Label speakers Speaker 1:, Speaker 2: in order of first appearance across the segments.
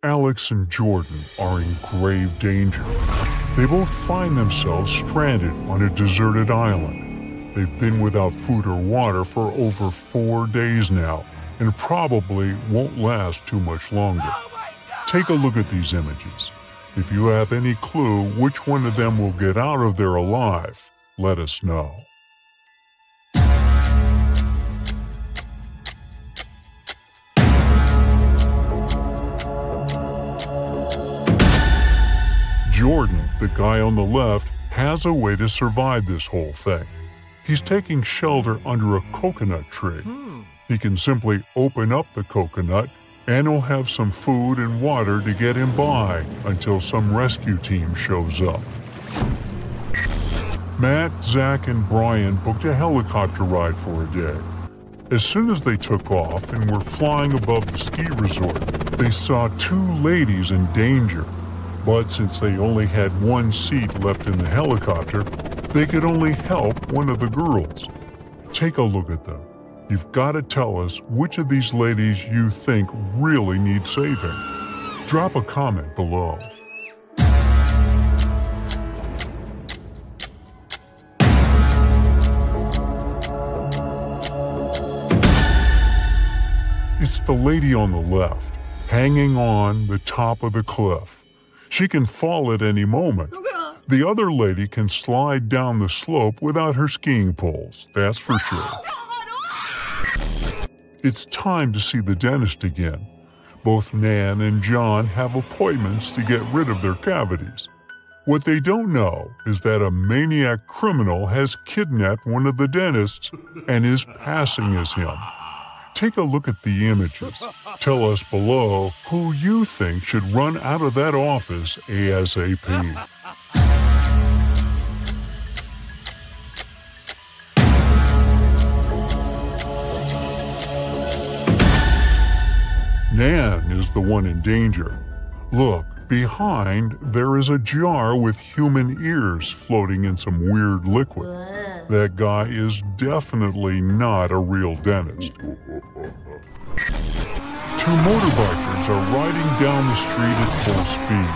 Speaker 1: Alex and Jordan are in grave danger. They both find themselves stranded on a deserted island. They've been without food or water for over 4 days now, and probably won't last too much longer. Take a look at these images. If you have any clue which one of them will get out of there alive, let us know. Jordan, the guy on the left, has a way to survive this whole thing. He's taking shelter under a coconut tree. He can simply open up the coconut and he'll have some food and water to get him by until some rescue team shows up. Matt, Zach, and Brian booked a helicopter ride for a day. As soon as they took off and were flying above the ski resort, they saw 2 ladies in danger. But since they only had 1 seat left in the helicopter, they could only help one of the girls. Take a look at them. You've got to tell us which of these ladies you think really need saving. Drop a comment below. It's the lady on the left, hanging on the top of the cliff. She can fall at any moment. The other lady can slide down the slope without her skiing poles, that's for sure. It's time to see the dentist again. Both Nan and John have appointments to get rid of their cavities. What they don't know is that a maniac criminal has kidnapped one of the dentists and is passing as him. Take a look at the images. Tell us below who you think should run out of that office ASAP. Nan is the one in danger. Look, behind there is a jar with human ears floating in some weird liquid. That guy is definitely not a real dentist. 2 motorbikers are riding down the street at full speed.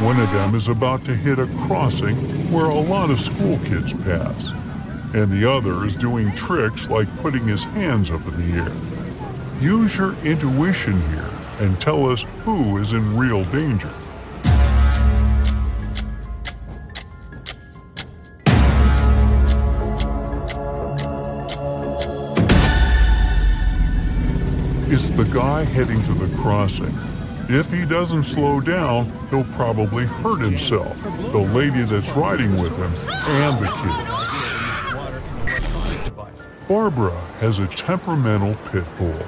Speaker 1: One of them is about to hit a crossing where a lot of school kids pass, and the other is doing tricks like putting his hands up in the air. Use your intuition here and tell us who is in real danger. It's the guy heading to the crossing. If he doesn't slow down, he'll probably hurt himself, the lady that's riding with him, and the kids. Barbara has a temperamental pit bull.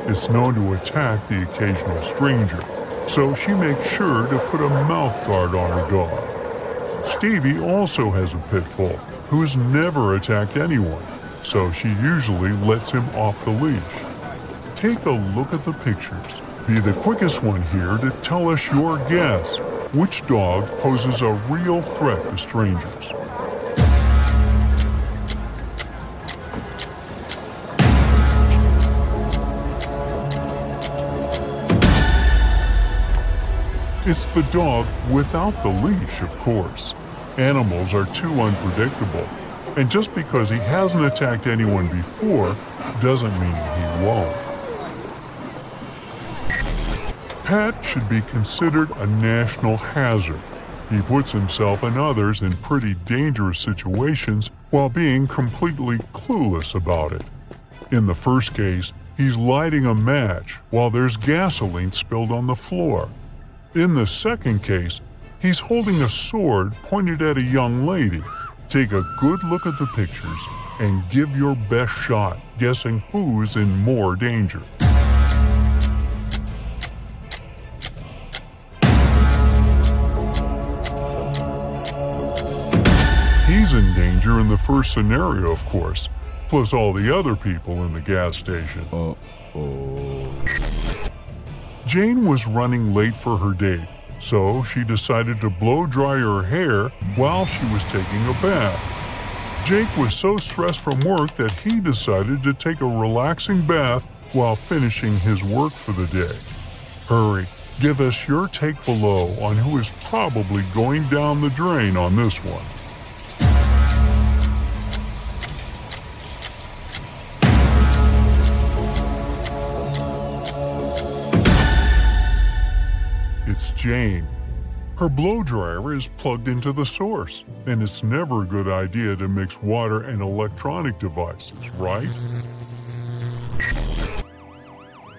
Speaker 1: It's known to attack the occasional stranger, so she makes sure to put a mouth guard on her dog. Stevie also has a pit bull who's never attacked anyone, so she usually lets him off the leash. Take a look at the pictures. Be the quickest one here to tell us your guess. Which dog poses a real threat to strangers? It's the dog without the leash, of course. Animals are too unpredictable, and just because he hasn't attacked anyone before doesn't mean he won't. Pat should be considered a national hazard. He puts himself and others in pretty dangerous situations while being completely clueless about it. In the first case, he's lighting a match while there's gasoline spilled on the floor. In the second case, he's holding a sword pointed at a young lady. Take a good look at the pictures and give your best shot guessing who's in more danger. He's in danger in the first scenario, of course, plus all the other people in the gas station. Jane was running late for her date, so she decided to blow dry her hair while she was taking a bath. Jake was so stressed from work that he decided to take a relaxing bath while finishing his work for the day. Hurry, Give us your take below on who is probably going down the drain on this one. It's Jane. Her blow dryer is plugged into the source, and it's never a good idea to mix water and electronic devices, right?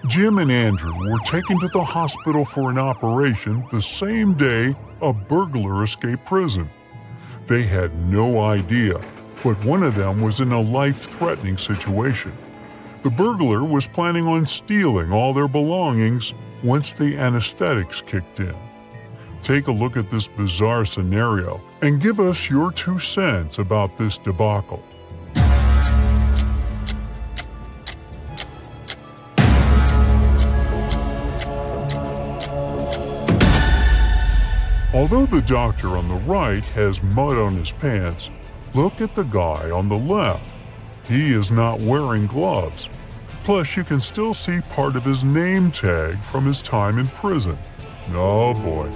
Speaker 1: Jim and Andrew were taken to the hospital for an operation the same day a burglar escaped prison. They had no idea, but one of them was in a life-threatening situation. The burglar was planning on stealing all their belongings once the anesthetics kicked in. Take a look at this bizarre scenario and give us your 2 cents about this debacle. Although the doctor on the right has mud on his pants, look at the guy on the left. He is not wearing gloves. Plus, you can still see part of his name tag from his time in prison. Oh boy.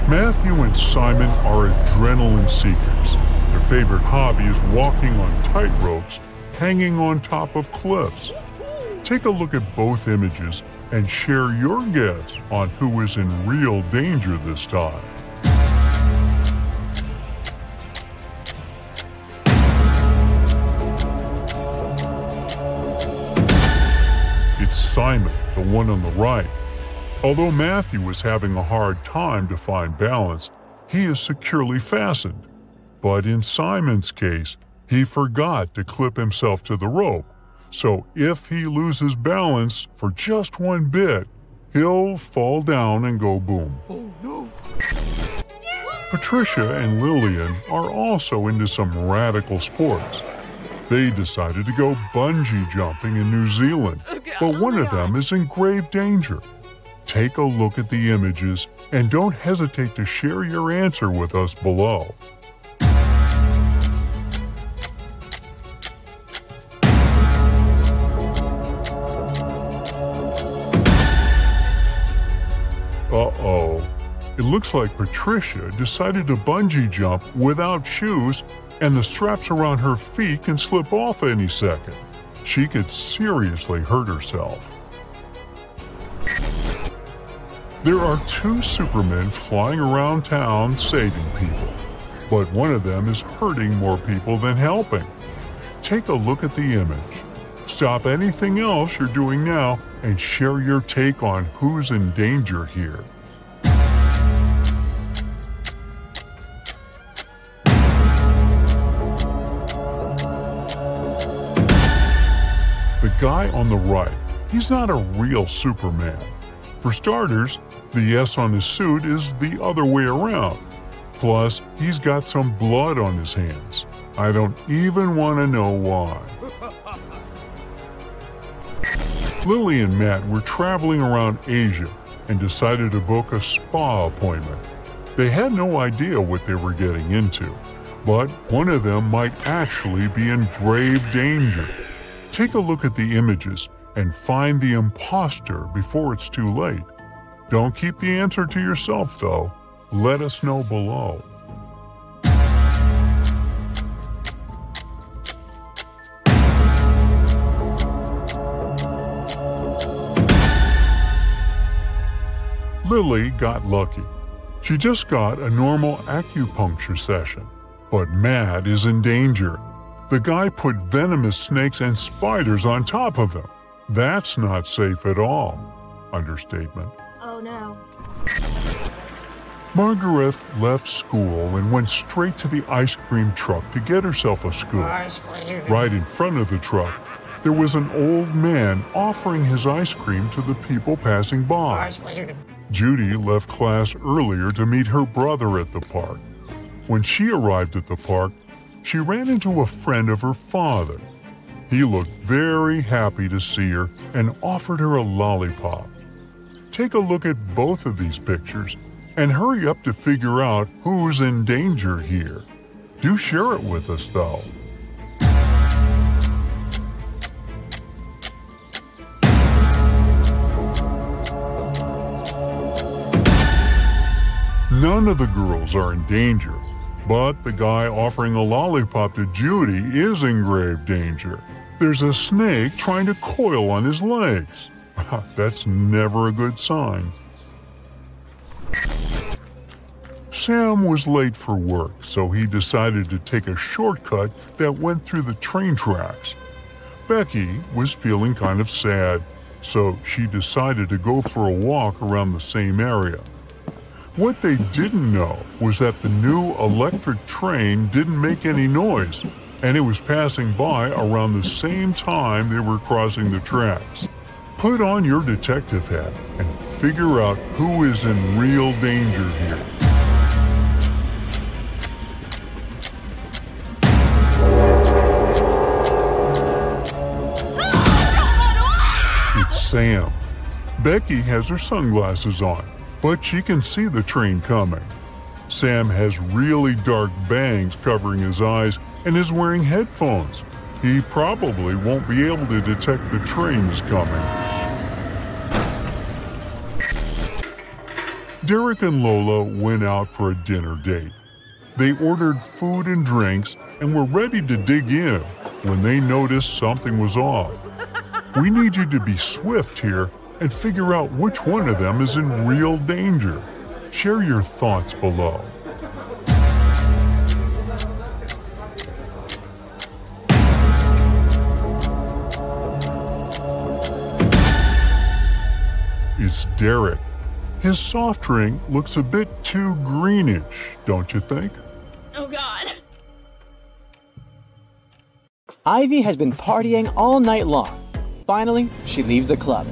Speaker 1: Matthew and Simon are adrenaline seekers. Their favorite hobby is walking on tight ropes, hanging on top of cliffs. Take a look at both images and share your guess on who is in real danger this time. It's Simon, the one on the right. Although Matthew is having a hard time to find balance, he is securely fastened. But in Simon's case, he forgot to clip himself to the rope. So if he loses balance for just one bit, he'll fall down and go boom. Oh no! Patricia and Lillian are also into some radical sports. They decided to go bungee jumping in New Zealand, but one of them is in grave danger. Take a look at the images and don't hesitate to share your answer with us below. Uh-oh. It looks like Patricia decided to bungee jump without shoes, and the straps around her feet can slip off any second. She could seriously hurt herself. There are 2 supermen flying around town saving people, but one of them is hurting more people than helping. Take a look at the image. Stop anything else you're doing now and share your take on who's in danger here. The guy on the right, he's not a real Superman. For starters, the S on his suit is the other way around. Plus, he's got some blood on his hands. I don't even want to know why. Lily and Matt were traveling around Asia and decided to book a spa appointment. They had no idea what they were getting into, but one of them might actually be in grave danger. Take a look at the images and find the imposter before it's too late. Don't keep the answer to yourself, though. Let us know below. Lily got lucky. She just got a normal acupuncture session. But Matt is in danger. The guy put venomous snakes and spiders on top of him. That's not safe at all. Understatement.
Speaker 2: Oh no.
Speaker 1: Margaret left school and went straight to the ice cream truck to get herself a scoop.
Speaker 2: Ice cream.
Speaker 1: Right in front of the truck, there was an old man offering his ice cream to the people passing by.
Speaker 2: Ice cream.
Speaker 1: Judy left class earlier to meet her brother at the park. When she arrived at the park, she ran into a friend of her father. He looked very happy to see her and offered her a lollipop. Take a look at both of these pictures and hurry up to figure out who's in danger here. Do share it with us, though. None of the girls are in danger, but the guy offering a lollipop to Judy is in grave danger. There's a snake trying to coil on his legs. That's never a good sign. Sam was late for work, so he decided to take a shortcut that went through the train tracks. Becky was feeling kind of sad, so she decided to go for a walk around the same area. What they didn't know was that the new electric train didn't make any noise, and it was passing by around the same time they were crossing the tracks. Put on your detective hat and figure out who is in real danger here. It's Sam. Becky has her sunglasses on, but she can see the train coming. Sam has really dark bangs covering his eyes and is wearing headphones. He probably won't be able to detect the train is coming. Derek and Lola went out for a dinner date. They ordered food and drinks and were ready to dig in when they noticed something was off. We need you to be swift here and figure out which one of them is in real danger. Share your thoughts below. It's Derek. His soft drink looks a bit too greenish, don't you think?
Speaker 2: Oh God.
Speaker 3: Ivy has been partying all night long. Finally, she leaves the club.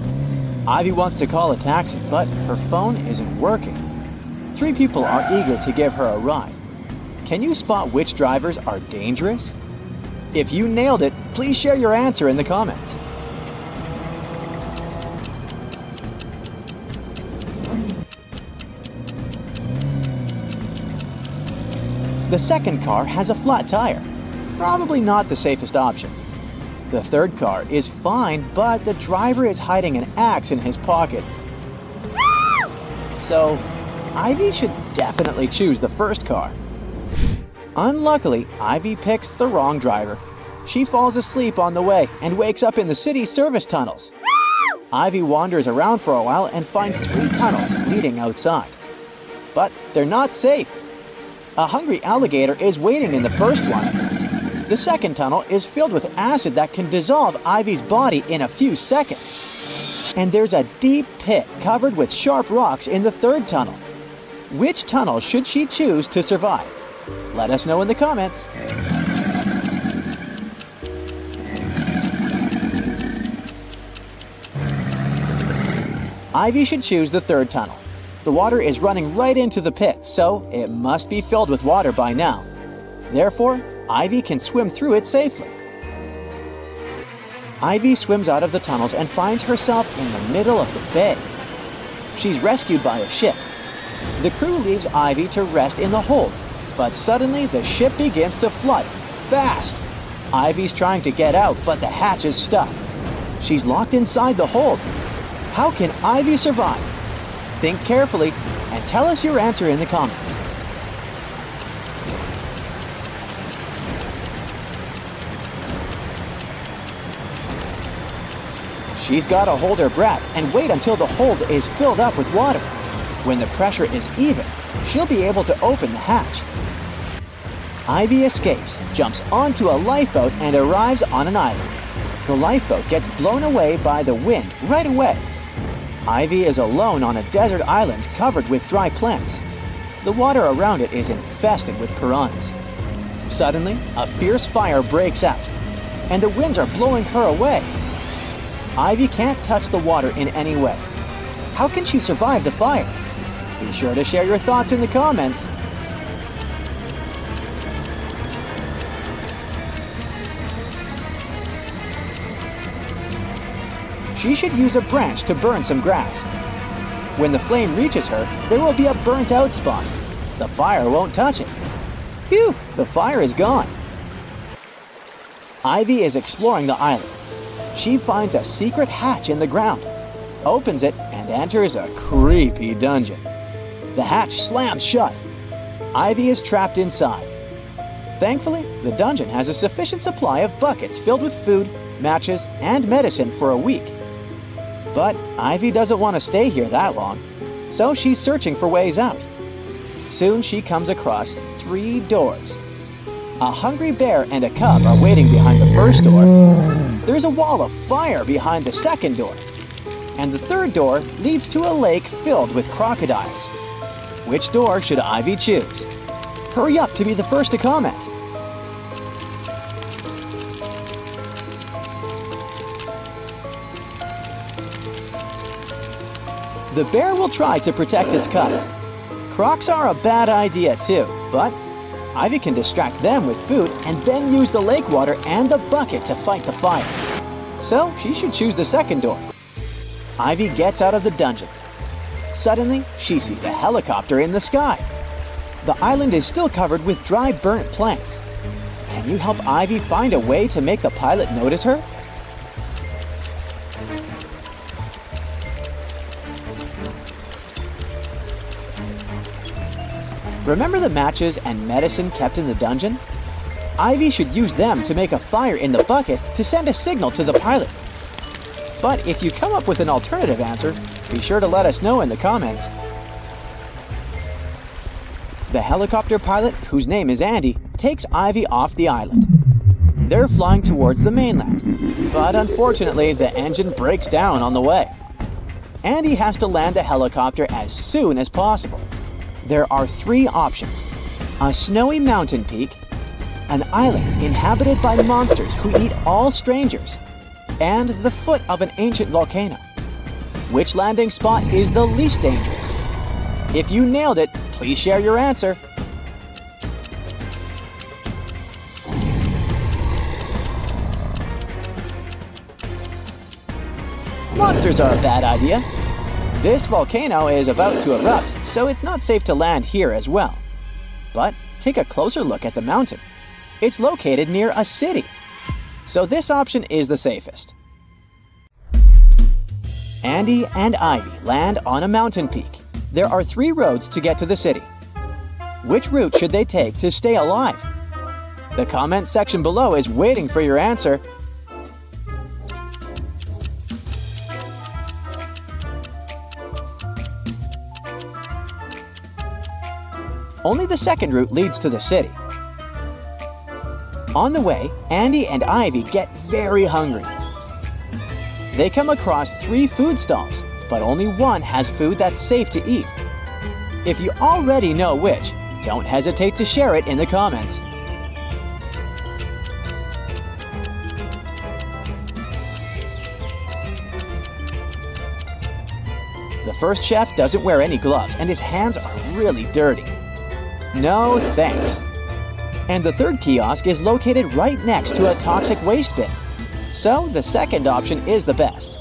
Speaker 3: Ivy wants to call a taxi, but her phone isn't working. 3 people are eager to give her a ride. Can you spot which drivers are dangerous? If you nailed it, please share your answer in the comments. The second car has a flat tire. Probably not the safest option. The third car is fine, but the driver is hiding an axe in his pocket. So, Ivy should definitely choose the first car. Unluckily, Ivy picks the wrong driver. She falls asleep on the way and wakes up in the city's service tunnels. Ivy wanders around for a while and finds 3 tunnels leading outside. But they're not safe. A hungry alligator is waiting in the first one. The second tunnel is filled with acid that can dissolve Ivy's body in a few seconds. And there's a deep pit covered with sharp rocks in the third tunnel. Which tunnel should she choose to survive? Let us know in the comments. Ivy should choose the third tunnel. The water is running right into the pit, so it must be filled with water by now. Therefore, Ivy can swim through it safely. Ivy swims out of the tunnels and finds herself in the middle of the bay. She's rescued by a ship. The crew leaves Ivy to rest in the hold, but suddenly the ship begins to flood, fast. Ivy's trying to get out, but the hatch is stuck. She's locked inside the hold. How can Ivy survive? Think carefully and tell us your answer in the comments. She's got to hold her breath and wait until the hold is filled up with water. When the pressure is even, she'll be able to open the hatch. Ivy escapes, jumps onto a lifeboat, and arrives on an island. The lifeboat gets blown away by the wind right away. Ivy is alone on a desert island covered with dry plants. The water around it is infested with piranhas. Suddenly, a fierce fire breaks out, and the winds are blowing her away. Ivy can't touch the water in any way. How can she survive the fire? Be sure to share your thoughts in the comments. She should use a branch to burn some grass. When the flame reaches her, there will be a burnt out spot. The fire won't touch it. Phew, the fire is gone. Ivy is exploring the island. She finds a secret hatch in the ground, opens it, and enters a creepy dungeon. The hatch slams shut. Ivy is trapped inside. Thankfully, the dungeon has a sufficient supply of buckets filled with food, matches, and medicine for a week. But Ivy doesn't want to stay here that long, so she's searching for ways out. Soon she comes across 3 doors. A hungry bear and a cub are waiting behind the first door. There's a wall of fire behind the second door. And the third door leads to a lake filled with crocodiles. Which door should Ivy choose? Hurry up to be the first to comment. The bear will try to protect its cub. Crocs are a bad idea too, but Ivy can distract them with food and then use the lake water and the bucket to fight the fire. So she should choose the second door. Ivy gets out of the dungeon. Suddenly, she sees a helicopter in the sky. The island is still covered with dry, burnt plants. Can you help Ivy find a way to make the pilot notice her? Remember the matches and medicine kept in the dungeon? Ivy should use them to make a fire in the bucket to send a signal to the pilot. But if you come up with an alternative answer, be sure to let us know in the comments. The helicopter pilot, whose name is Andy, takes Ivy off the island. They're flying towards the mainland, but unfortunately the engine breaks down on the way. Andy has to land the helicopter as soon as possible. There are 3 options: a snowy mountain peak, an island inhabited by monsters who eat all strangers, and the foot of an ancient volcano. Which landing spot is the least dangerous? If you nailed it, please share your answer. Monsters are a bad idea. This volcano is about to erupt, so it's not safe to land here as well. But take a closer look at the mountain. It's located near a city, so this option is the safest. Andy and Ivy land on a mountain peak. There are 3 roads to get to the city. Which route should they take to stay alive? The comment section below is waiting for your answer. Only the second route leads to the city. On the way, Andy and Ivy get very hungry. They come across 3 food stalls, but only one has food that's safe to eat. If you already know which, don't hesitate to share it in the comments. The first chef doesn't wear any gloves and his hands are really dirty. No thanks. And the third kiosk is located right next to a toxic waste bin. So the second option is the best.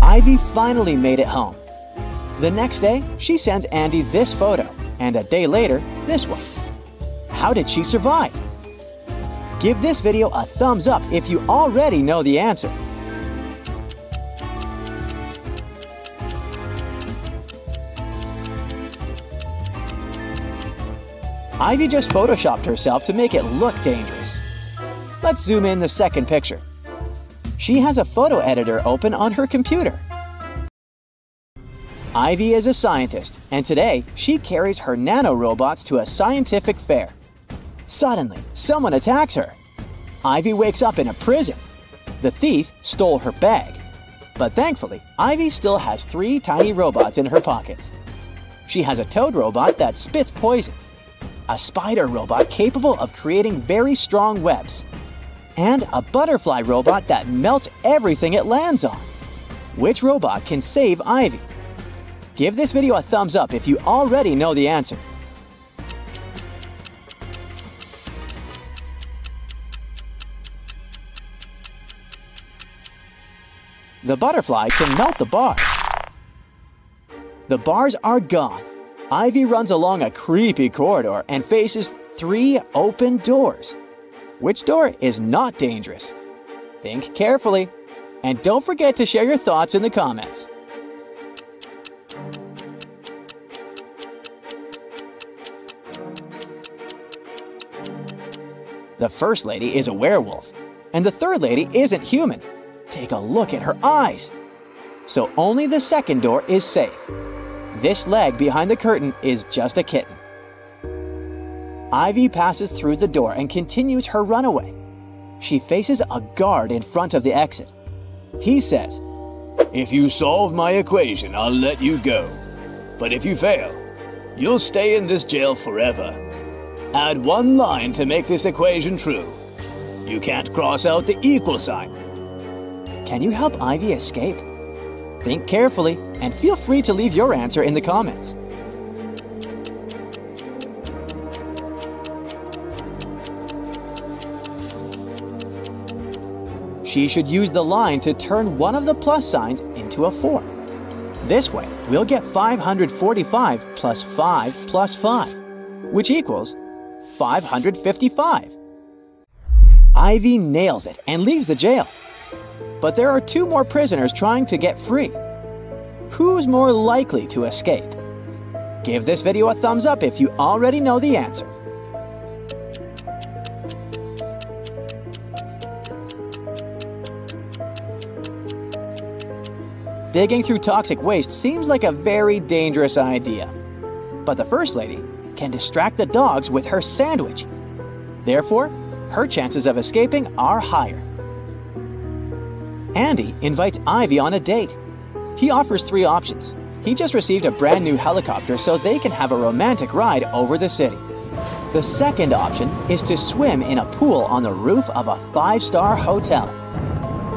Speaker 3: Ivy finally made it home. The next day, she sends Andy this photo, and a day later, this one. How did she survive? Give this video a thumbs up if you already know the answer. Ivy just photoshopped herself to make it look dangerous. Let's zoom in the second picture. She has a photo editor open on her computer. Ivy is a scientist, and today she carries her nanorobots to a scientific fair. Suddenly, someone attacks her. Ivy wakes up in a prison. The thief stole her bag. But thankfully, Ivy still has 3 tiny robots in her pockets. She has a toad robot that spits poison, a spider robot capable of creating very strong webs, and a butterfly robot that melts everything it lands on. Which robot can save Ivy? Give this video a thumbs up if you already know the answer. The butterfly can melt the bars. The bars are gone. Ivy runs along a creepy corridor and faces 3 open doors. Which door is not dangerous? Think carefully, and don't forget to share your thoughts in the comments. The first lady is a werewolf, and the third lady isn't human. Take a look at her eyes. So only the second door is safe. This leg behind the curtain is just a kitten. Ivy passes through the door and continues her runaway. She faces a guard in front of the exit. He says,
Speaker 2: "If you solve my equation, I'll let you go. But if you fail, you'll stay in this jail forever. Add one line to make this equation true. You can't cross out the equal sign."
Speaker 3: Can you help Ivy escape? Think carefully and feel free to leave your answer in the comments. She should use the line to turn one of the plus signs into a 4. This way, we'll get 545 plus 5 plus 5, which equals 555. Ivy nails it and leaves the jail. But there are 2 more prisoners trying to get free. Who's more likely to escape? Give this video a thumbs up if you already know the answer. Digging through toxic waste seems like a very dangerous idea. But the first lady can distract the dogs with her sandwich. Therefore, her chances of escaping are higher. Andy invites Ivy on a date. He offers 3 options. He just received a brand new helicopter so they can have a romantic ride over the city. The second option is to swim in a pool on the roof of a 5-star hotel.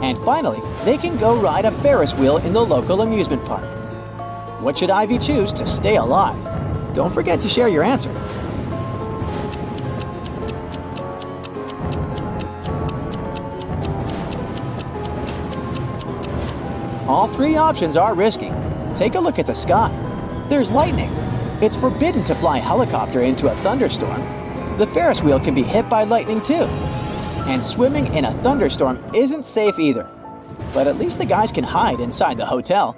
Speaker 3: And finally, they can go ride a Ferris wheel in the local amusement park. What should Ivy choose to stay alive? Don't forget to share your answer. All 3 options are risky. Take a look at the sky. There's lightning. It's forbidden to fly a helicopter into a thunderstorm. The Ferris wheel can be hit by lightning too. And swimming in a thunderstorm isn't safe either. But at least the guys can hide inside the hotel.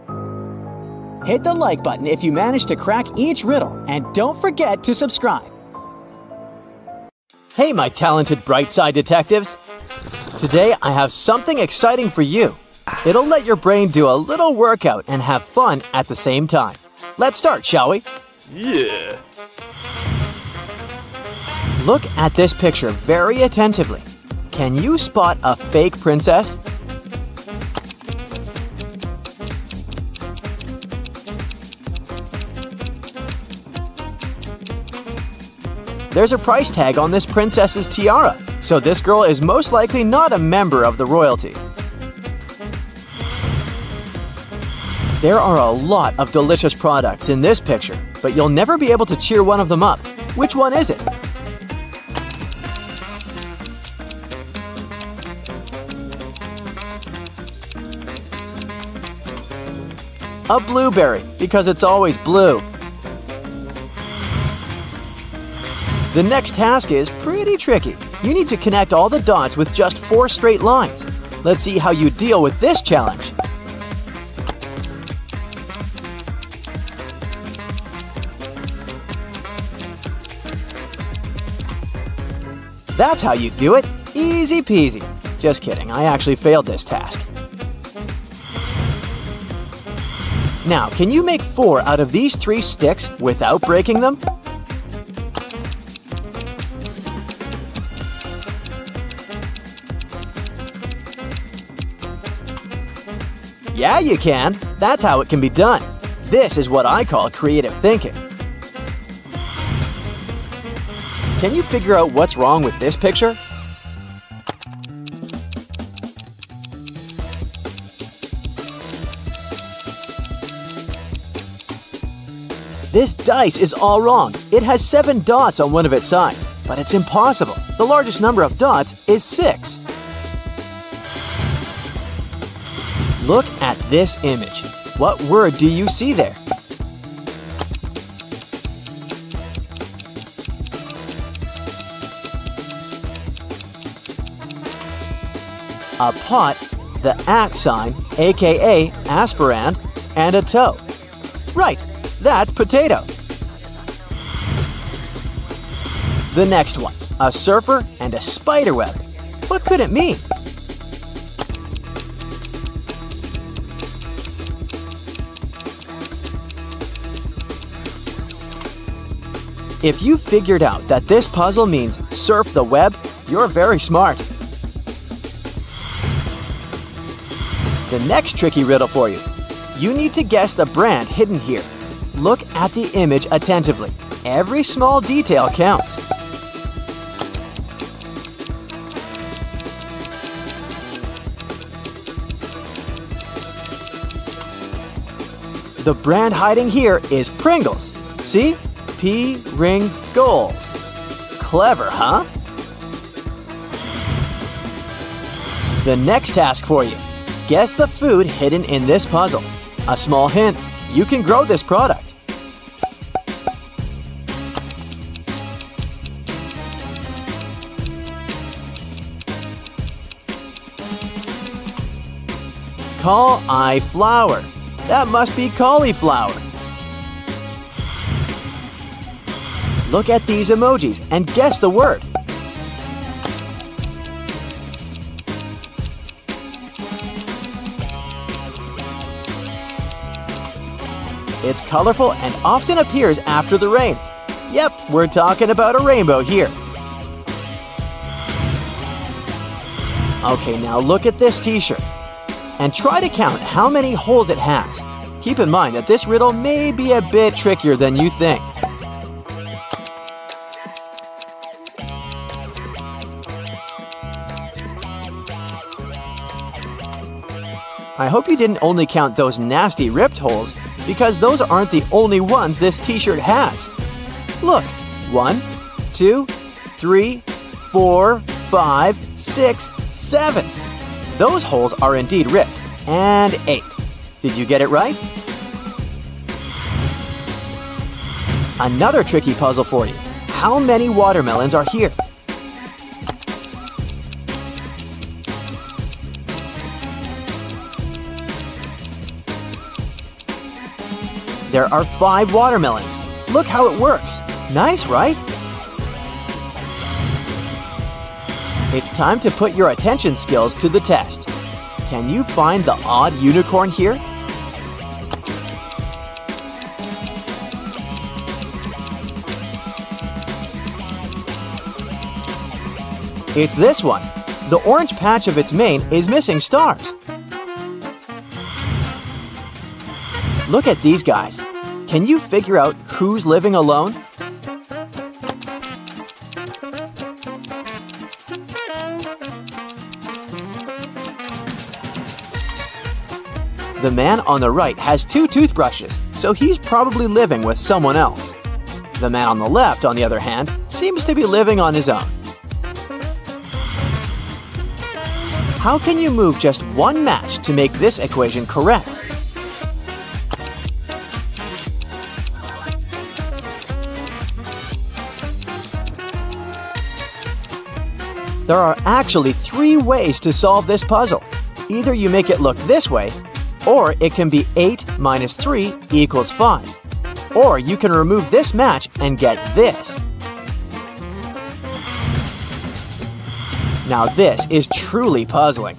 Speaker 3: Hit the like button if you manage to crack each riddle, and don't forget to subscribe. Hey my talented Brightside detectives! Today I have something exciting for you. It'll let your brain do a little workout and have fun at the same time. Let's start, shall we?
Speaker 2: Yeah.
Speaker 3: Look at this picture very attentively. Can you spot a fake princess? There's a price tag on this princess's tiara, so this girl is most likely not a member of the royalty. There are a lot of delicious products in this picture, but you'll never be able to cheer one of them up. Which one is it? A blueberry, because it's always blue. The next task is pretty tricky. You need to connect all the dots with just 4 straight lines. Let's see how you deal with this challenge. That's how you do it. Easy peasy. Just kidding, I actually failed this task. Now, can you make 4 out of these 3 sticks without breaking them? Yeah, you can. That's how it can be done. This is what I call creative thinking. Can you figure out what's wrong with this picture? This dice is all wrong. It has 7 dots on one of its sides, but it's impossible. The largest number of dots is 6. Look at this image. What word do you see there? A pot, the @ sign, aka aspirand, and a toe. Right, that's potato. The next one. a surfer, and a spider web. What could it mean? If you figured out that this puzzle means surf the web, you're very smart. The next tricky riddle for you. You need to guess the brand hidden here. Look at the image attentively. Every small detail counts. The brand hiding here is Pringles. See? P-Ring-Goals. Clever, huh? The next task for you. Guess the food hidden in this puzzle. A small hint, you can grow this product. Cauliflower. That must be cauliflower. Look at these emojis and guess the word. It's colorful and often appears after the rain. Yep, we're talking about a rainbow here. Okay, now look at this t-shirt. And try to count how many holes it has. Keep in mind that this riddle may be a bit trickier than you think. I hope you didn't only count those nasty ripped holes, because those aren't the only ones this t-shirt has. Look, 1, 2, 3, 4, 5, 6, 7. Those holes are indeed ripped, and 8. Did you get it right? Another tricky puzzle for you. How many watermelons are here? There are 5 watermelons. Look how it works. Nice, right? It's time to put your attention skills to the test. Can you find the odd unicorn here? It's this one. The orange patch of its mane is missing stars. Look at these guys. Can you figure out who's living alone? The man on the right has 2 toothbrushes, so he's probably living with someone else. The man on the left, on the other hand, seems to be living on his own. How can you move just one match to make this equation correct? There are actually 3 ways to solve this puzzle. Either you make it look this way, or it can be 8 minus 3 equals 5. Or you can remove this match and get this. Now this is truly puzzling.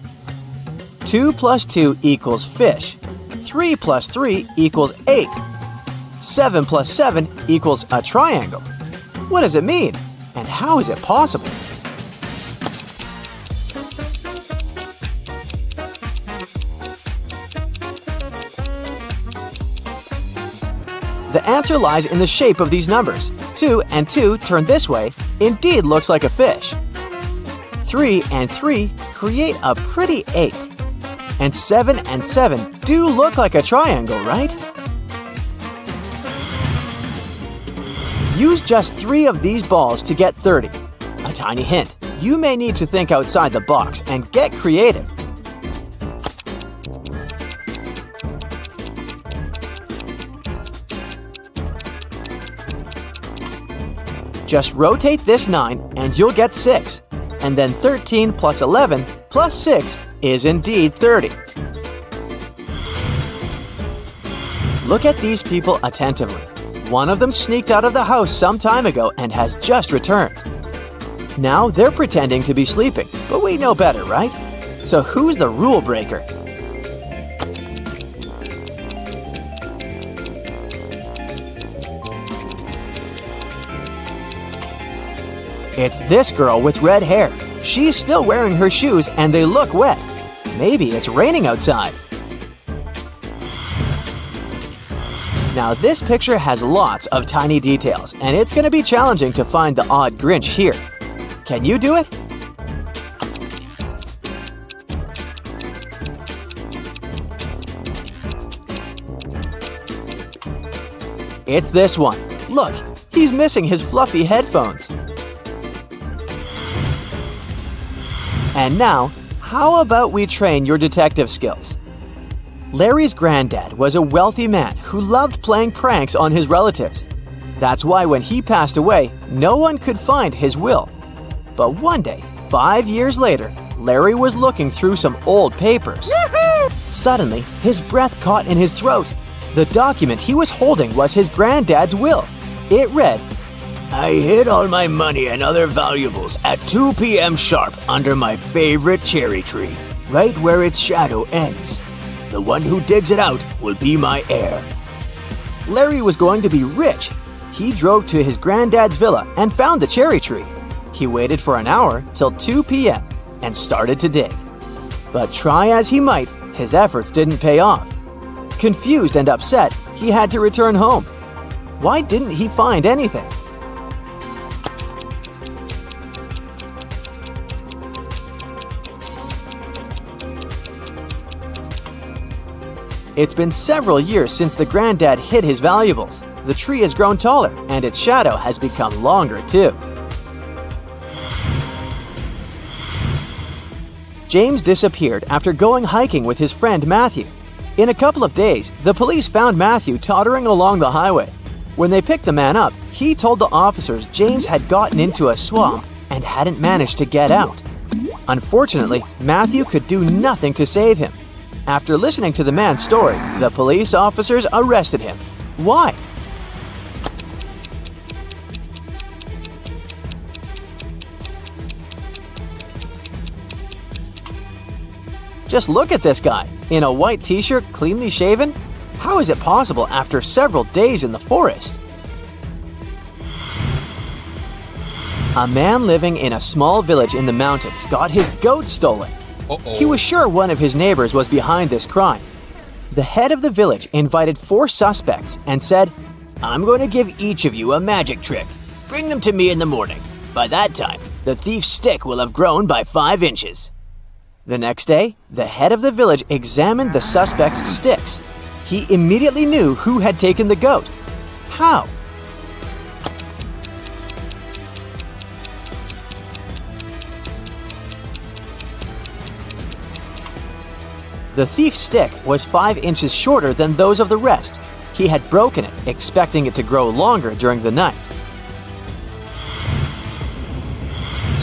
Speaker 3: 2 plus 2 equals fish. 3 plus 3 equals 8. 7 plus 7 equals a triangle. What does it mean? And how is it possible? The answer lies in the shape of these numbers. 2 and 2 turned this way indeed looks like a fish. 3 and 3 create a pretty 8. And 7 and 7 do look like a triangle, right? Use just 3 of these balls to get 30. A tiny hint, you may need to think outside the box and get creative. Just rotate this 9 and you'll get 6. And then 13 plus 11 plus 6 is indeed 30. Look at these people attentively. One of them sneaked out of the house some time ago and has just returned. Now they're pretending to be sleeping, but we know better, right? So who's the rule breaker? It's this girl with red hair. She's still wearing her shoes and they look wet. Maybe it's raining outside. Now this picture has lots of tiny details and it's going to be challenging to find the odd Grinch here. Can you do it? It's this one. Look, he's missing his fluffy headphones. And now, how about we train your detective skills? Larry's granddad was a wealthy man who loved playing pranks on his relatives. That's why when he passed away, no one could find his will. But one day, 5 years later, Larry was looking through some old papers. Suddenly, his breath caught in his throat. The document he was holding was his granddad's will. It read, "I hid all my money and other valuables at 2 p.m. sharp under my favorite cherry tree, right where its shadow ends. The one who digs it out will be my heir." Larry was going to be rich. He drove to his granddad's villa and found the cherry tree. He waited for an hour till 2 p.m. and started to dig. But try as he might, his efforts didn't pay off. Confused and upset, he had to return home. Why didn't he find anything? It's been several years since the granddad hid his valuables. The tree has grown taller and its shadow has become longer too. James disappeared after going hiking with his friend Matthew. In a couple of days, the police found Matthew tottering along the highway. When they picked the man up, he told the officers James had gotten into a swamp and hadn't managed to get out. Unfortunately, Matthew could do nothing to save him. After listening to the man's story, the police officers arrested him. Why? Just look at this guy, in a white t-shirt, cleanly shaven. How is it possible after several days in the forest? A man living in a small village in the mountains got his goat stolen. He was sure one of his neighbors was behind this crime. The head of the village invited 4 suspects and said, "I'm going to give each of you a magic trick. Bring them to me in the morning. By that time, the thief's stick will have grown by 5 inches." The next day, the head of the village examined the suspects' sticks. He immediately knew who had taken the goat. How? The thief's stick was 5 inches shorter than those of the rest. He had broken it, expecting it to grow longer during the night.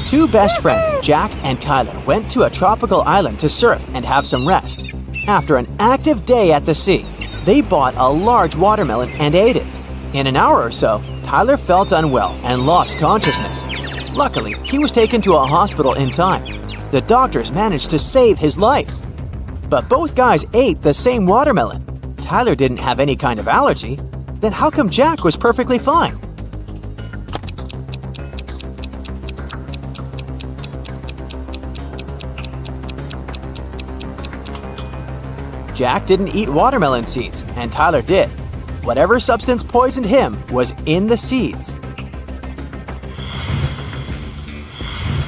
Speaker 3: 2 best friends, Jack and Tyler, went to a tropical island to surf and have some rest. After an active day at the sea, they bought a large watermelon and ate it. In an hour or so, Tyler felt unwell and lost consciousness. Luckily, he was taken to a hospital in time. The doctors managed to save his life. But both guys ate the same watermelon. Tyler didn't have any kind of allergy. Then how come Jack was perfectly fine? Jack didn't eat watermelon seeds, and Tyler did. Whatever substance poisoned him was in the seeds.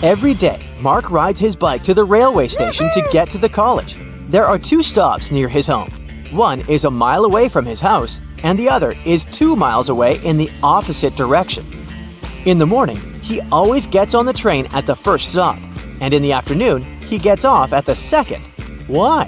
Speaker 3: Every day, Mark rides his bike to the railway station to get to the college. There are 2 stops near his home. One is a mile away from his house, and the other is 2 miles away in the opposite direction. In the morning, he always gets on the train at the first stop, and in the afternoon, he gets off at the second. Why?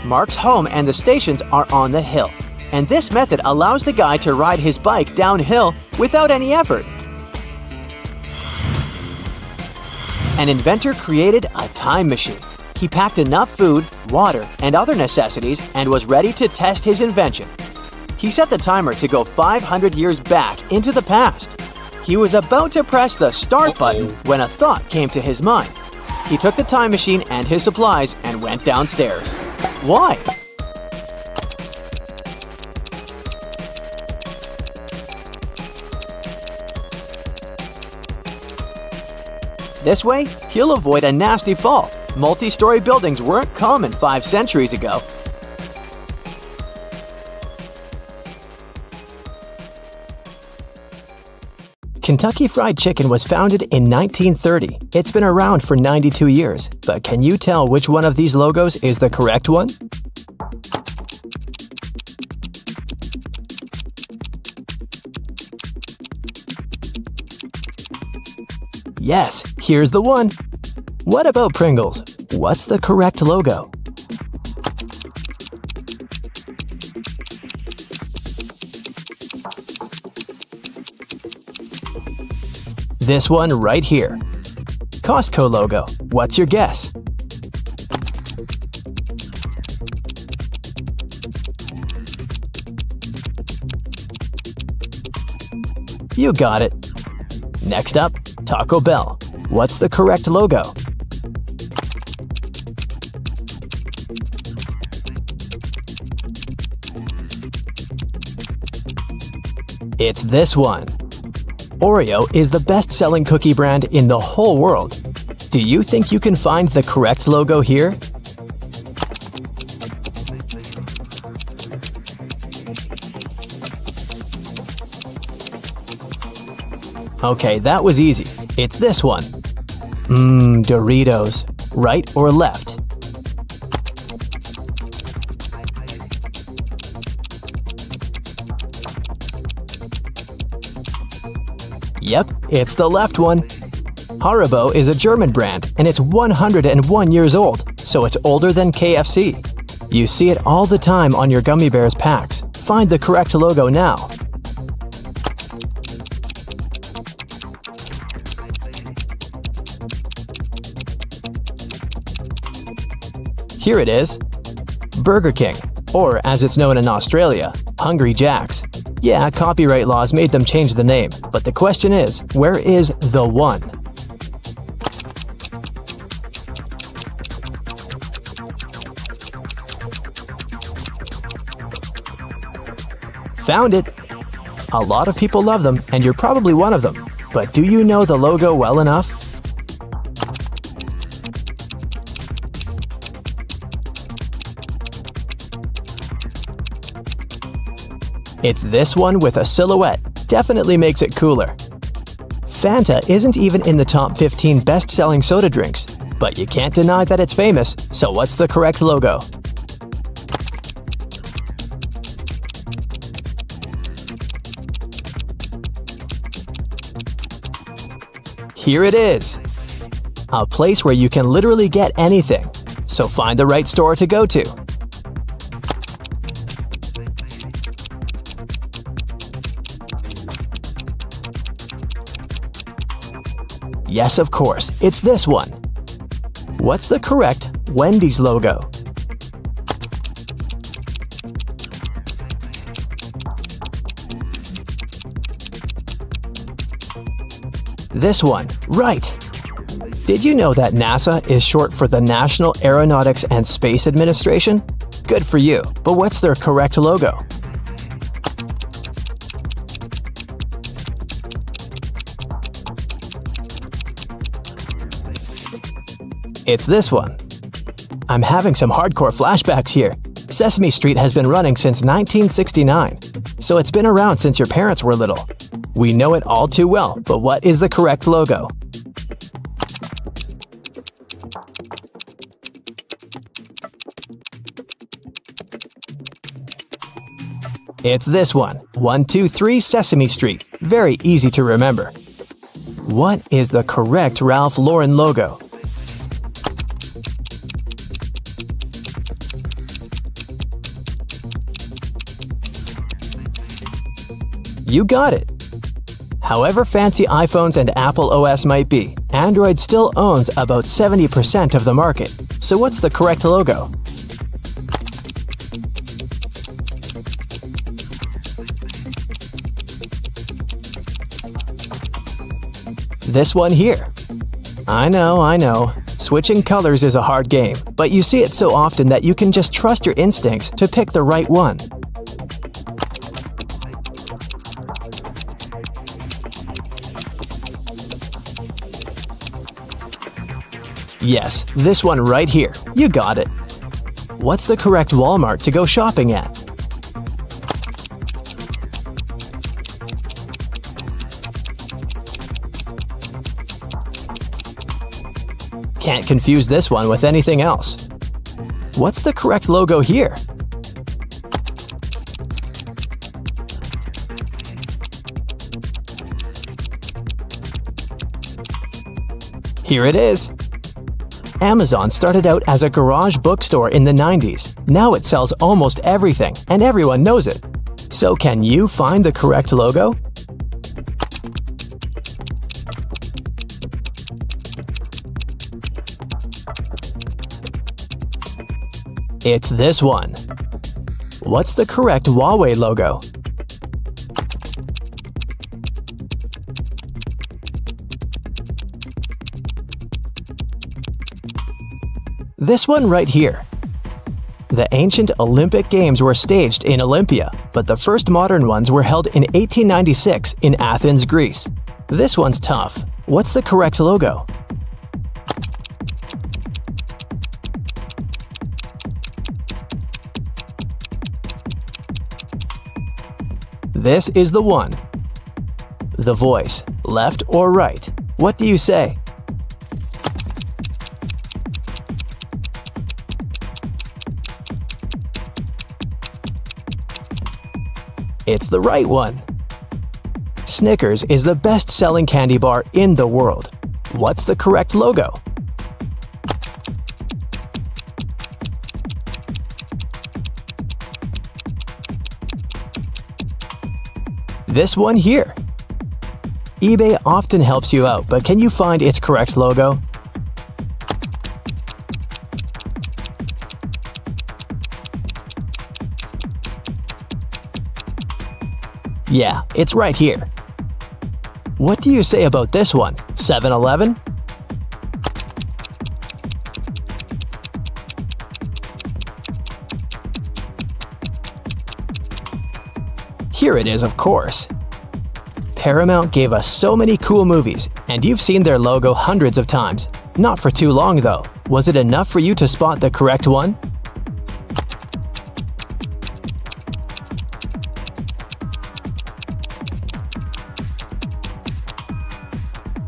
Speaker 3: Mark's home and the stations are on the hill, and this method allows the guy to ride his bike downhill without any effort. An inventor created a time machine. He packed enough food, water, and other necessities and was ready to test his invention. He set the timer to go 500 years back into the past. He was about to press the start button when a thought came to his mind. He took the time machine and his supplies and went downstairs. Why? This way, he'll avoid a nasty fall. Multi-story buildings weren't common 5 centuries ago. Kentucky Fried Chicken was founded in 1930. It's been around for 92 years, but can you tell which one of these logos is the correct one? Yes, here's the one. What about Pringles? What's the correct logo? This one right here. Costco logo. What's your guess? You got it. Next up, Taco Bell. What's the correct logo? It's this one. Oreo is the best-selling cookie brand in the whole world. Do you think you can find the correct logo here? Okay, that was easy. It's this one. Doritos. Right or left? Yep, it's the left one. Haribo is a German brand, and it's 101 years old, so it's older than KFC. You see it all the time on your gummy bears packs. Find the correct logo now. Here it is. Burger King, or as it's known in Australia, Hungry Jack's. Yeah, copyright laws made them change the name, but the question is, where is the one? Found it! A lot of people love them, and you're probably one of them. But do you know the logo well enough? It's this one with a silhouette. Definitely makes it cooler. Fanta isn't even in the top 15 best-selling soda drinks, but you can't deny that it's famous, so what's the correct logo? Here it is. A place where you can literally get anything, so find the right store to go to. Yes, of course, it's this one. What's the correct Wendy's logo? This one, right. Did you know that NASA is short for the National Aeronautics and Space Administration? Good for you, but what's their correct logo? It's this one. I'm having some hardcore flashbacks here. Sesame Street has been running since 1969, so it's been around since your parents were little. We know it all too well, but what is the correct logo? It's this one, 123 Sesame Street. Very easy to remember. What is the correct Ralph Lauren logo? You got it! However fancy iPhones and Apple OS might be, Android still owns about 70% of the market. So what's the correct logo? This one here. I know. Switching colors is a hard game, but you see it so often that you can just trust your instincts to pick the right one. Yes, this one right here. You got it. What's the correct Walmart to go shopping at? Can't confuse this one with anything else. What's the correct logo here? Here it is. Amazon started out as a garage bookstore in the 90s. Now it sells almost everything, and everyone knows it. So can you find the correct logo? It's this one. What's the correct Huawei logo? This one right here. The ancient Olympic Games were staged in Olympia, but the first modern ones were held in 1896 in Athens, Greece. This one's tough. What's the correct logo? This is the one. The voice, left or right? What do you say? It's the right one. Snickers is the best-selling candy bar in the world. What's the correct logo? This one here. eBay often helps you out, but can you find its correct logo? Yeah, it's right here. What do you say about this one? 7-Eleven? Here it is, of course. Paramount gave us so many cool movies, and you've seen their logo hundreds of times. Not for too long, though. Was it enough for you to spot the correct one?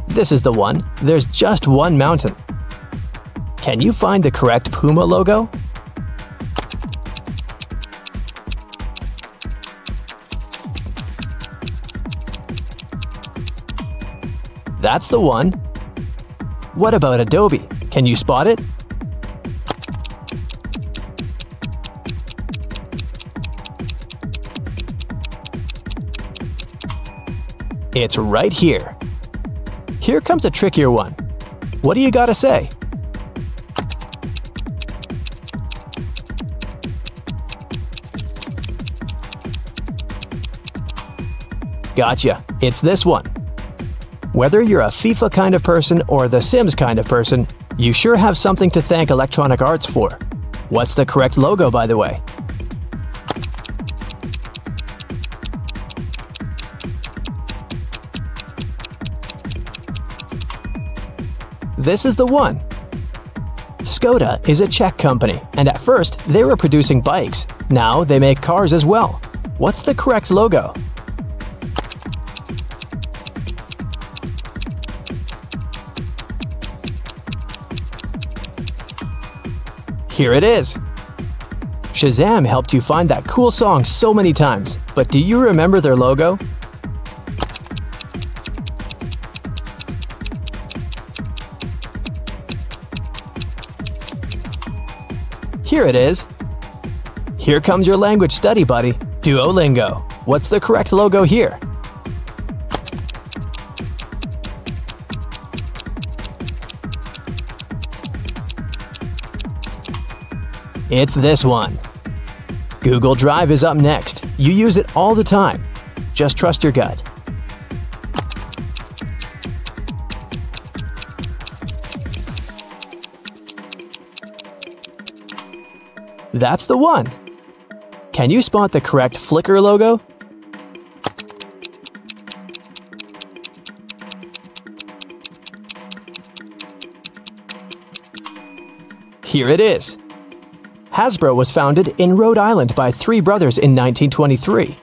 Speaker 3: This is the one. There's just one mountain. Can you find the correct Puma logo? That's the one. What about Adobe? Can you spot it? It's right here. Here comes a trickier one. What do you gotta say? Gotcha. It's this one. Whether you're a FIFA kind of person or the Sims kind of person, you sure have something to thank Electronic Arts for. What's the correct logo, by the way? This is the one. Skoda is a Czech company, and at first they were producing bikes. Now they make cars as well. What's the correct logo? Here it is. Shazam helped you find that cool song so many times, but do you remember their logo? Here it is. Here comes your language study buddy, Duolingo. What's the correct logo here? It's this one. Google Drive is up next. You use it all the time. Just trust your gut. That's the one. Can you spot the correct Flickr logo? Here it is. Hasbro was founded in Rhode Island by three brothers in 1923.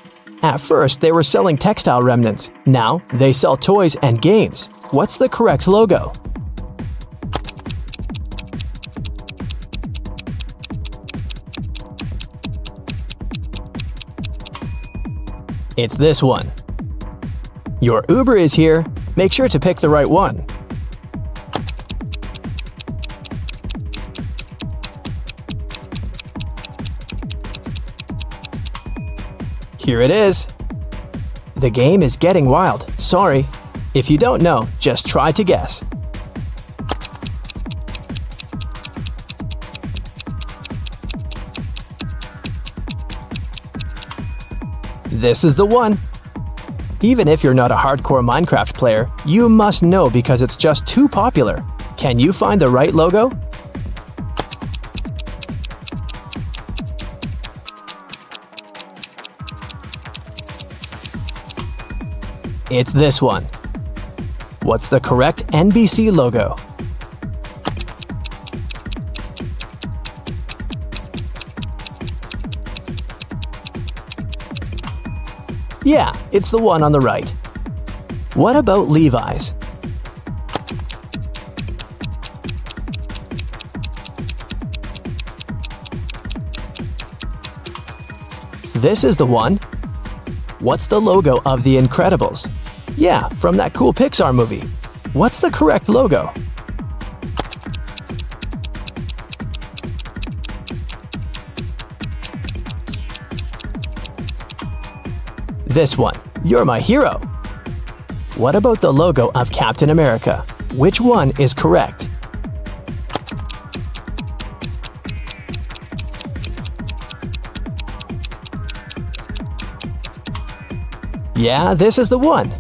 Speaker 3: At first, they were selling textile remnants. Now, they sell toys and games. What's the correct logo? It's this one. Your Uber is here. Make sure to pick the right one. Here it is. The game is getting wild. Sorry. If you don't know, just try to guess. This is the one. Even if you're not a hardcore Minecraft player, you must know because it's just too popular. Can you find the right logo? It's this one. What's the correct NBC logo? Yeah, it's the one on the right. What about Levi's? This is the one. What's the logo of The Incredibles? Yeah, from that cool Pixar movie. What's the correct logo? This one. You're my hero. What about the logo of Captain America? Which one is correct? Yeah, this is the one.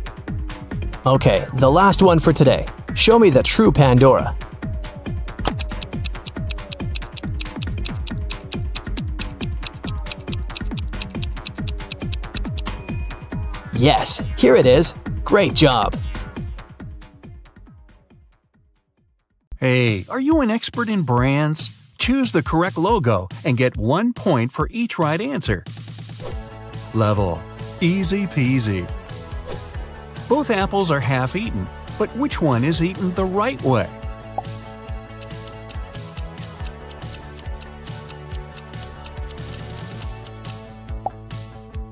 Speaker 3: Okay, the last one for today. Show me the true Pandora. Yes, here it is. Great job.
Speaker 4: Hey, are you an expert in brands? Choose the correct logo and get 1 point for each right answer. Level. Easy peasy. Both apples are half-eaten, but which one is eaten the right way?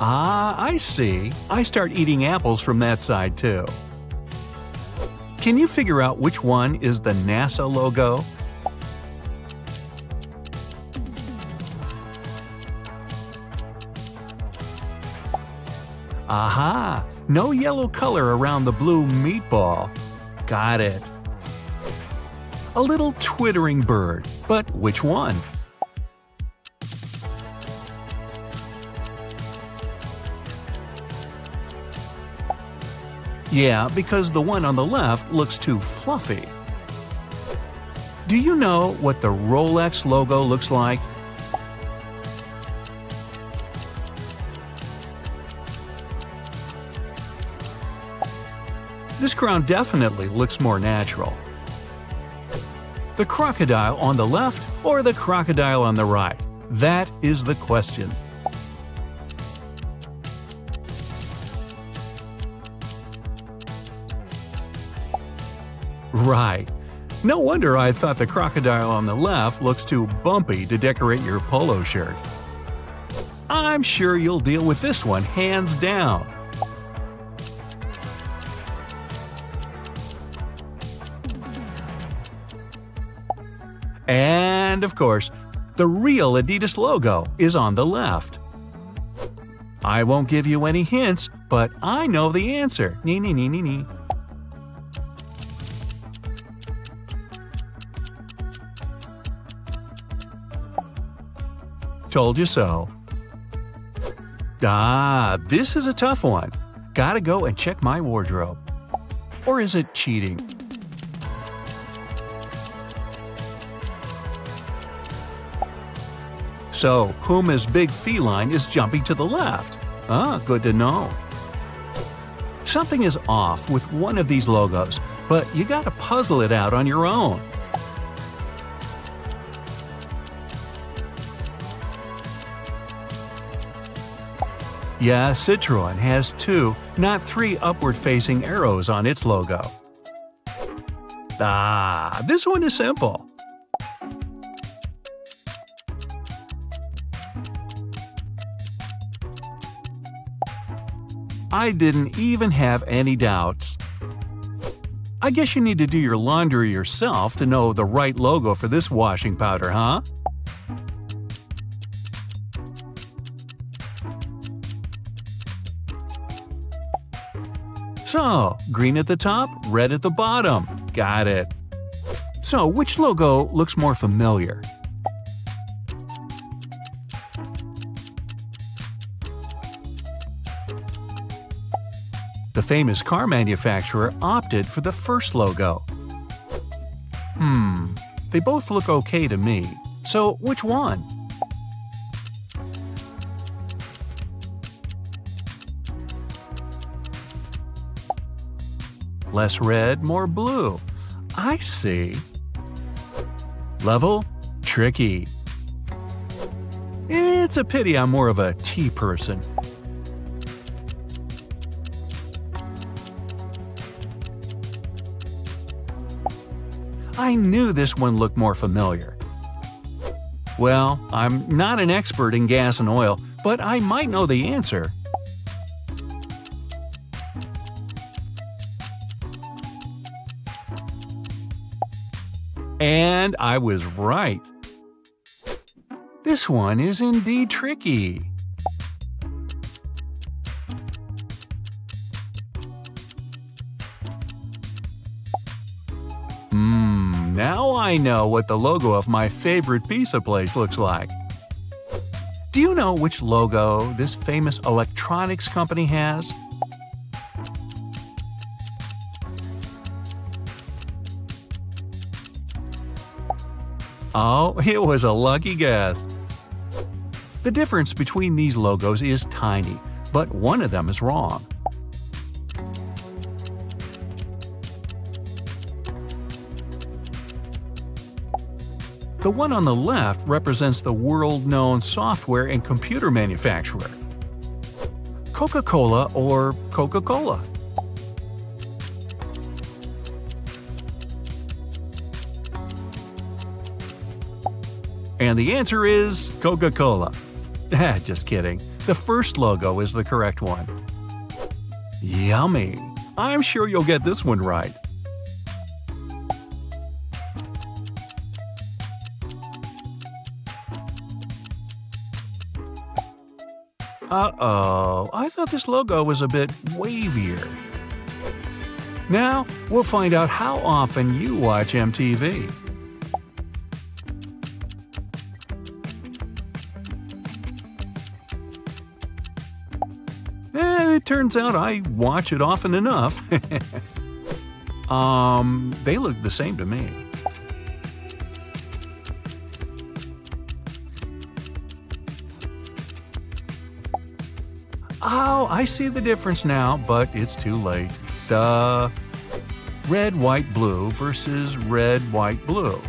Speaker 4: Ah, I see. I start eating apples from that side too. Can you figure out which one is the NASA logo? Aha! No yellow color around the blue meatball. Got it. A little twittering bird, but which one? Yeah, because the one on the left looks too fluffy. Do you know what the Rolex logo looks like? This crown definitely looks more natural. The crocodile on the left or the crocodile on the right? That is the question. Right. No wonder I thought the crocodile on the left looks too bumpy to decorate your polo shirt. I'm sure you'll deal with this one hands down. And of course, the real Adidas logo is on the left. I won't give you any hints, but I know the answer. Nee, nee, nee, nee, nee. Told you so. Ah, this is a tough one. Gotta go and check my wardrobe. Or is it cheating? So, Puma's big feline is jumping to the left. Ah, good to know. Something is off with one of these logos, but you gotta puzzle it out on your own. Yeah, Citroën has 2, not 3 upward-facing arrows on its logo. Ah, this one is simple. I didn't even have any doubts. I guess you need to do your laundry yourself to know the right logo for this washing powder, huh? So, green at the top, red at the bottom. Got it. So, which logo looks more familiar? The famous car manufacturer opted for the first logo. They both look okay to me. So, which one? Less red, more blue. I see. Level? Tricky. It's a pity I'm more of a T person. I knew this one looked more familiar. Well, I'm not an expert in gas and oil, but I might know the answer. And I was right. This one is indeed tricky. Now I know what the logo of my favorite pizza place looks like. Do you know which logo this famous electronics company has? Oh, it was a lucky guess. The difference between these logos is tiny, but one of them is wrong. The one on the left represents the world-known software and computer manufacturer, Coca-Cola or Coca-Cola. And the answer is Coca-Cola. Just kidding. The first logo is the correct one. Yummy! I'm sure you'll get this one right. Uh-oh, I thought this logo was a bit wavier. Now, we'll find out how often you watch MTV. It turns out I watch it often enough. They look the same to me. Oh, I see the difference now, but it's too late. Duh. Red, white, blue versus red, white, blue.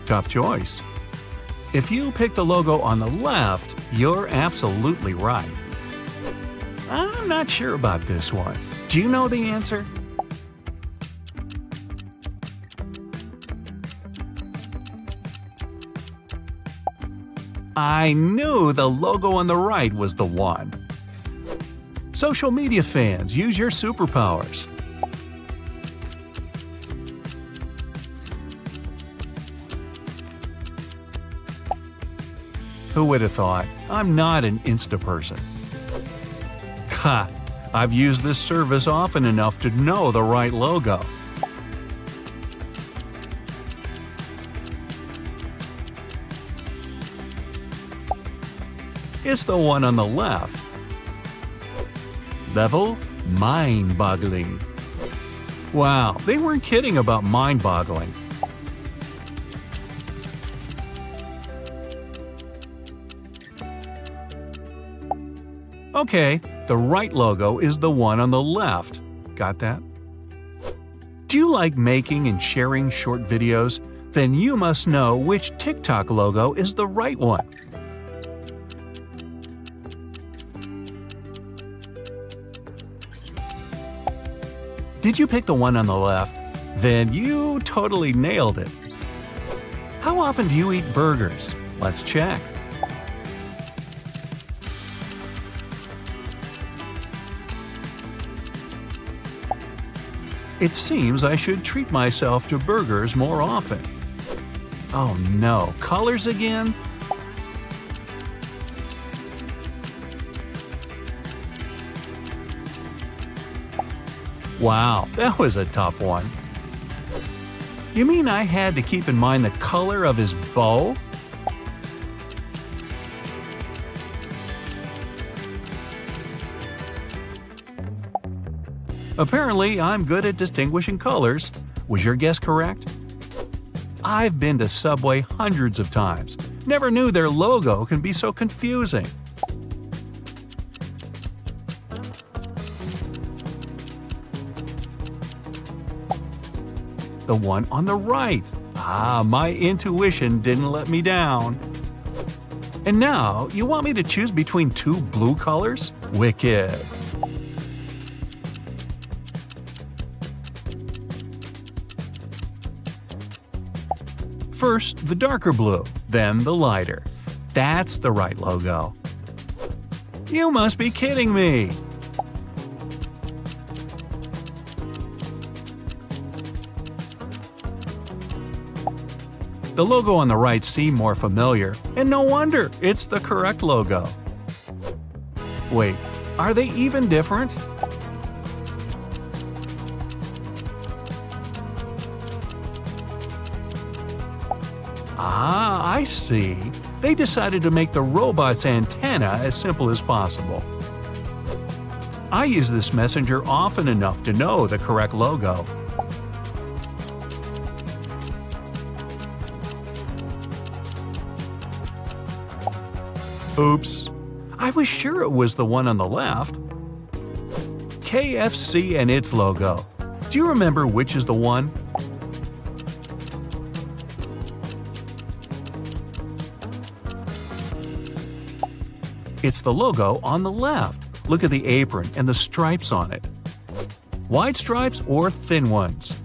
Speaker 4: Tough choice. If you pick the logo on the left, you're absolutely right. I'm not sure about this one. Do you know the answer? I knew the logo on the right was the one. Social media fans, use your superpowers. Who would have thought? I'm not an Insta person. Ha! I've used this service often enough to know the right logo. It's the one on the left. Level: mind-boggling. Wow, they weren't kidding about mind-boggling. Okay, the right logo is the one on the left. Got that? Do you like making and sharing short videos? Then you must know which TikTok logo is the right one. Did you pick the one on the left? Then you totally nailed it. How often do you eat burgers? Let's check. It seems I should treat myself to burgers more often. Oh no, colors again? Wow, that was a tough one. You mean I had to keep in mind the color of his bow? Apparently, I'm good at distinguishing colors. Was your guess correct? I've been to Subway hundreds of times. Never knew their logo can be so confusing. The one on the right. Ah, my intuition didn't let me down. And now, you want me to choose between two blue colors? Wicked. First, the darker blue, then the lighter. That's the right logo. You must be kidding me! The logo on the right seemed more familiar, and no wonder, it's the correct logo. Wait, are they even different? Ah, I see. They decided to make the robot's antenna as simple as possible. I use this messenger often enough to know the correct logo. Oops. I was sure it was the one on the left. KFC and its logo. Do you remember which is the one? It's the logo on the left. Look at the apron and the stripes on it. Wide stripes or thin ones?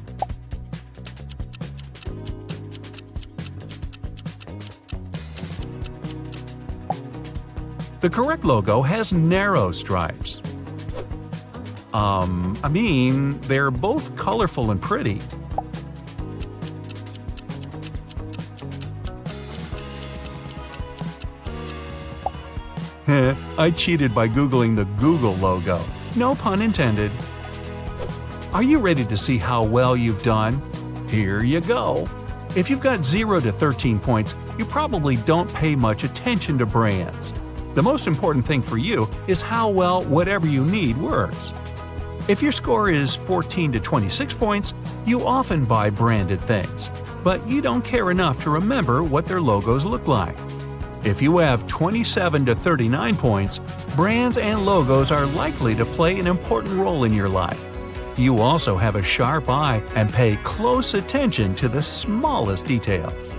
Speaker 4: The correct logo has narrow stripes. They're both colorful and pretty. I cheated by Googling the Google logo. No pun intended. Are you ready to see how well you've done? Here you go. If you've got 0 to 13 points, you probably don't pay much attention to brands. The most important thing for you is how well whatever you need works. If your score is 14 to 26 points, you often buy branded things, but you don't care enough to remember what their logos look like. If you have 27 to 39 points, brands and logos are likely to play an important role in your life. You also have a sharp eye and pay close attention to the smallest details.